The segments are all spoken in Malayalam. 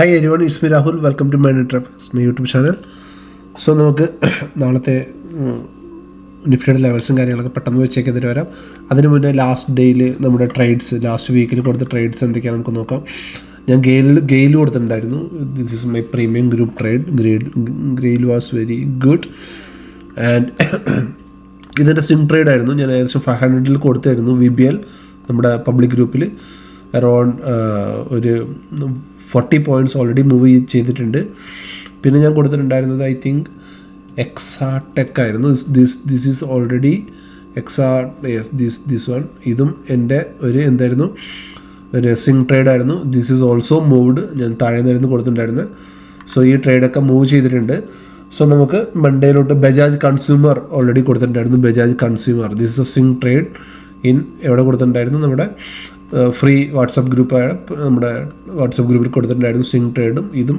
Hi everyone, it's me Rahul. Welcome to my traffics, my YouTube channel. So നമുക്ക് നാളത്തെ നിഫ്റ്റിയുടെ ലെവൽസും കാര്യങ്ങളൊക്കെ പെട്ടെന്ന് വെച്ചേക്കെതിരെ വരാം. അതിന് മുന്നേ ലാസ്റ്റ് ഡേയിൽ നമ്മുടെ ട്രേഡ്സ്, ലാസ്റ്റ് വീക്കിൽ കൊടുത്ത ട്രേഡ്സ് എന്തൊക്കെയാണ് നമുക്ക് നോക്കാം. ഞാൻ ഗെയിൽ കൊടുത്തിട്ടുണ്ടായിരുന്നു. This is my premium group trade. GAIL was very good. And ഇതിൻ്റെ സ്വിംഗ് ട്രേഡ് ആയിരുന്നു. ഞാൻ ഏകദേശം 500 കൊടുത്തായിരുന്നു. VBL നമ്മുടെ പബ്ലിക് ഗ്രൂപ്പിൽ അറൗണ്ട് ഒരു 40 പോയിൻറ്റ്സ് ഓൾറെഡി മൂവ് ചെയ്തിട്ടുണ്ട്. പിന്നെ ഞാൻ കൊടുത്തിട്ടുണ്ടായിരുന്നത് ഐ തിങ്ക് എക്സാടെക് ആയിരുന്നു. This is already this one. ഇതും എൻ്റെ എന്തായിരുന്നു, ഒരു സ്വിംഗ് ട്രേഡ് ആയിരുന്നു. This is also moved. ഞാൻ താഴെ നിന്നായിരുന്നു കൊടുത്തിട്ടുണ്ടായിരുന്നത്. സോ ഈ ട്രേഡൊക്കെ മൂവ് ചെയ്തിട്ടുണ്ട്. സോ നമുക്ക് മൺഡേയിലോട്ട് ബജാജ് കൺസ്യൂമർ ഓൾറെഡി കൊടുത്തിട്ടുണ്ടായിരുന്നു. Bajaj consumer, this is A swing trade in എവിടെ കൊടുത്തിട്ടുണ്ടായിരുന്നു, നമ്മുടെ ഫ്രീ വാട്സപ്പ് ഗ്രൂപ്പായ നമ്മുടെ വാട്സപ്പ് ഗ്രൂപ്പിൽ കൊടുത്തിട്ടുണ്ടായിരുന്നു സ്വിംഗ് ട്രേഡും. ഇതും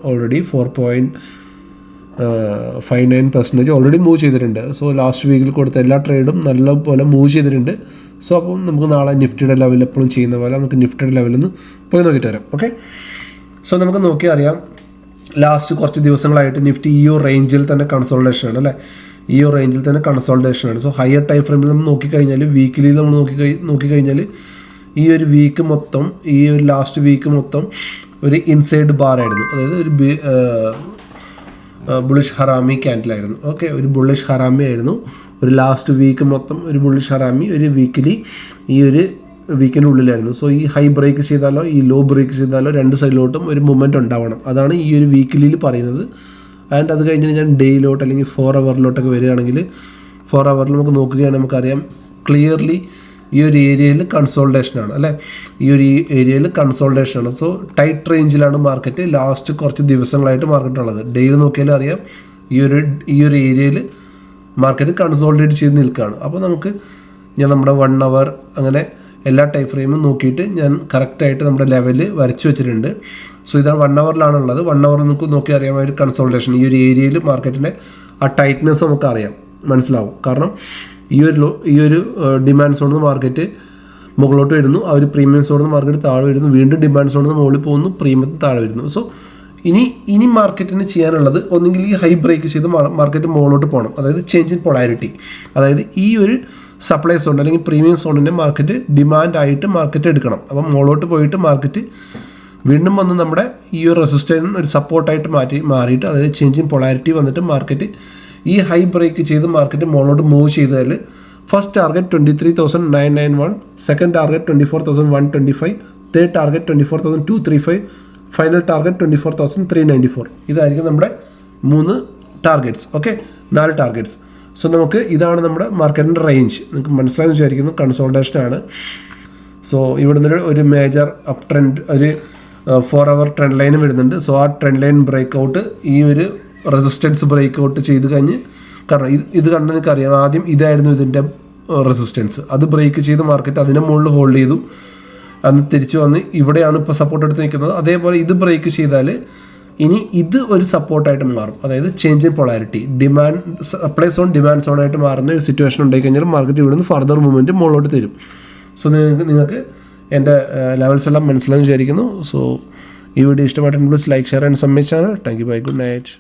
ഓൾറെഡി 4.59% ഓൾറെഡി മൂവ് ചെയ്തിട്ടുണ്ട്. സോ ലാസ്റ്റ് വീക്കിൽ കൊടുത്ത എല്ലാ ട്രേഡും നല്ലപോലെ മൂവ് ചെയ്തിട്ടുണ്ട്. സോ അപ്പം നമുക്ക് നാളെ നിഫ്റ്റിയുടെ ലെവൽ എപ്പോഴും ചെയ്യുന്ന പോലെ നമുക്ക് നിഫ്റ്റിയുടെ ലെവലിൽ നിന്ന് പോയി നോക്കിയിട്ട് വരാം. ഓക്കെ, സോ നമുക്ക് നോക്കി അറിയാം. ലാസ്റ്റ് കുറച്ച് ദിവസങ്ങളായിട്ട് നിഫ്റ്റി ഈ ഒരു റേഞ്ചിൽ തന്നെ കൺസോൾട്ടേഷനാണ് അല്ലേ, ഈ ഒരു റേഞ്ചിൽ തന്നെ കൺസോൾട്ടേഷനാണ്. സോ ഹയർ ടൈം ഫ്രെയിമിൽ നമ്മൾ നോക്കിക്കഴിഞ്ഞാൽ, വീക്കിലിയിൽ നമ്മൾ നോക്കിക്കഴിഞ്ഞാൽ ഈ ഒരു വീക്ക് മൊത്തം, ഈ ഒരു ലാസ്റ്റ് വീക്ക് മൊത്തം ഒരു ഇൻസൈഡ് ബാർ ആയിരുന്നു. അതായത് ഒരു ബുള്ളിഷ് ഹറാമി ക്യാൻഡിലായിരുന്നു. ഓക്കെ, ഒരു ബുള്ളിഷ് ഹറാമി ആയിരുന്നു. ഒരു ലാസ്റ്റ് വീക്ക് മൊത്തം ഒരു ബുള്ളിഷ് ഹറാമി ഒരു വീക്കിലി ഈ ഒരു വീക്കിൻ്റെ ഉള്ളിലായിരുന്നു. സോ ഈ ഹൈ ബ്രേക്ക് ചെയ്താലോ ഈ ലോ ബ്രേക്ക് ചെയ്താലോ രണ്ട് സൈഡിലോട്ടും ഒരു മൂവ്മെൻറ്റ് ഉണ്ടാവണം. അതാണ് ഈ ഒരു വീക്കിലിയിൽ പറയുന്നത്. ആൻഡ് അത് കഴിഞ്ഞിട്ട് ഞാൻ ഡേയിലോട്ട് അല്ലെങ്കിൽ 4 ഹവറിലോട്ടൊക്കെ വരികയാണെങ്കിൽ 4 ഹവറിൽ നമുക്ക് നോക്കുകയാണെങ്കിൽ നമുക്കറിയാം ക്ലിയർലി ഈ ഒരു ഏരിയയിൽ കൺസോൾട്ടേഷനാണ് അല്ലേ, ഈ ഒരു ഏരിയയിൽ കൺസോൾട്ടേഷനാണ്. സോ ടൈറ്റ് റേഞ്ചിലാണ് മാർക്കറ്റ് ലാസ്റ്റ് കുറച്ച് ദിവസങ്ങളായിട്ട് മാർക്കറ്റ് ഉള്ളത്. ഡെയിൽ നോക്കിയാലും അറിയാം ഈ ഒരു ഏരിയയിൽ മാർക്കറ്റ് കൺസോൾട്ടേറ്റ് ചെയ്ത് നിൽക്കുകയാണ്. അപ്പോൾ ഞാൻ നമ്മുടെ 1 ഹവർ അങ്ങനെ എല്ലാ ടൈം ഫ്രെയിമും നോക്കിയിട്ട് ഞാൻ കറക്റ്റായിട്ട് നമ്മുടെ ലെവല് വരച്ച് വെച്ചിട്ടുണ്ട്. സോ ഇതാണ് 1 ഹവറിലാണുള്ളത്. 1 ഹവർ നമുക്ക് നോക്കി അറിയാം ഒരു കൺസോൾട്ടേഷൻ. ഈ ഒരു ഏരിയയിൽ മാർക്കറ്റിൻ്റെ ആ ടൈറ്റ്നെസ് നമുക്ക് അറിയാം, മനസ്സിലാവും. കാരണം ഈ ഒരു ഡിമാൻഡ് സോണിൽ നിന്ന് മാർക്കറ്റ് മുകളിലോട്ട് വരുന്നു, ആ ഒരു പ്രീമിയം സോണിൽ നിന്ന് മാർക്കറ്റ് താഴെ വരുന്നു, വീണ്ടും ഡിമാൻഡ് സോണിൽ നിന്ന് മുകളിൽ പോകുന്നു, പ്രീമിയത്തിൽ താഴെ വരുന്നു. സോ ഇനി മാർക്കറ്റിന് ചെയ്യാനുള്ളത് ഒന്നെങ്കിൽ ഈ ഹൈ ബ്രേക്ക് ചെയ്ത് മാർക്കറ്റ് മുകളിലോട്ട് പോകണം, അതായത് ചേഞ്ച് ഇൻ പൊളാരിറ്റി. അതായത് ഈ ഒരു സപ്ലൈ സോൺ അല്ലെങ്കിൽ പ്രീമിയം സോണിൻ്റെ മാർക്കറ്റ് ഡിമാൻഡായിട്ട് മാർക്കറ്റ് എടുക്കണം. അപ്പം മുകളിലോട്ട് പോയിട്ട് മാർക്കറ്റ് വീണ്ടും വന്ന് നമ്മുടെ ഈ ഒരു റെസിസ്റ്റൻസ് ഒരു സപ്പോർട്ടായിട്ട് മാറിയിട്ട്, അതായത് ചേഞ്ച് ഇൻ പൊളാരിറ്റി വന്നിട്ട് മാർക്കറ്റ് ഈ ഹൈ ബ്രേക്ക് ചെയ്ത് മാർക്കറ്റ് മുകളിലോട്ട് മൂവ് ചെയ്താൽ first target 23,991, second target 24,125, third target 24,235, final target 24,394. ഇതായിരിക്കും നമ്മുടെ 3 ടാർഗറ്റ്സ്. Okay, 4 targets. സോ ഇതാണ് നമ്മുടെ മാർക്കറ്റിൻ്റെ റേഞ്ച്. നിങ്ങൾക്ക് മനസ്സിലായെന്ന് വിചാരിക്കുന്നു. കൺസോൾട്ടേഷനാണ്. സോ ഇവിടുന്ന് ഒരു മേജർ അപ് ട്രെൻഡ്, ഒരു 4 ഹവർ ട്രെൻഡ് ലൈനും വരുന്നുണ്ട്. സോ ആ ട്രെൻഡ് ലൈൻ ബ്രേക്ക് ഔട്ട്, ഈ ഒരു റെസിസ്റ്റൻസ് ബ്രേക്ക് ഔട്ട് ചെയ്ത് കഴിഞ്ഞ്, കാരണം ഇത് കണ്ട് നിങ്ങൾക്ക് അറിയാം ആദ്യം ഇതായിരുന്നു ഇതിൻ്റെ റെസിസ്റ്റൻസ്. അത് ബ്രേക്ക് ചെയ്ത് മാർക്കറ്റ് അതിനെ മുകളിൽ ഹോൾഡ് ചെയ്തു, അന്ന് തിരിച്ച് വന്ന് ഇവിടെയാണ് ഇപ്പോൾ സപ്പോർട്ട് എടുത്ത് നിൽക്കുന്നത്. അതേപോലെ ഇത് ബ്രേക്ക് ചെയ്താൽ ഇനി ഇത് ഒരു സപ്പോർട്ടായിട്ട് മാറും. അതായത് change in polarity, demand supply zone demand സോണായിട്ട് മാറുന്ന ഒരു സിറ്റുവേഷൻ ഉണ്ടായി കഴിഞ്ഞാൽ മാർക്കറ്റ് ഇവിടുന്ന് ഫർദർ മൂവ്മെൻറ്റ് മുകളിലോട്ട് തരും. സോ നിങ്ങൾക്ക് എൻ്റെ ലെവൽസ് എല്ലാം മനസ്സിലായെന്ന് വിചാരിക്കുന്നു. സോ ഈ വീഡിയോ ഇഷ്ടമായിട്ടുണ്ടെങ്കിൽ please like, share and subscribe channel. Thank you, bye, good night.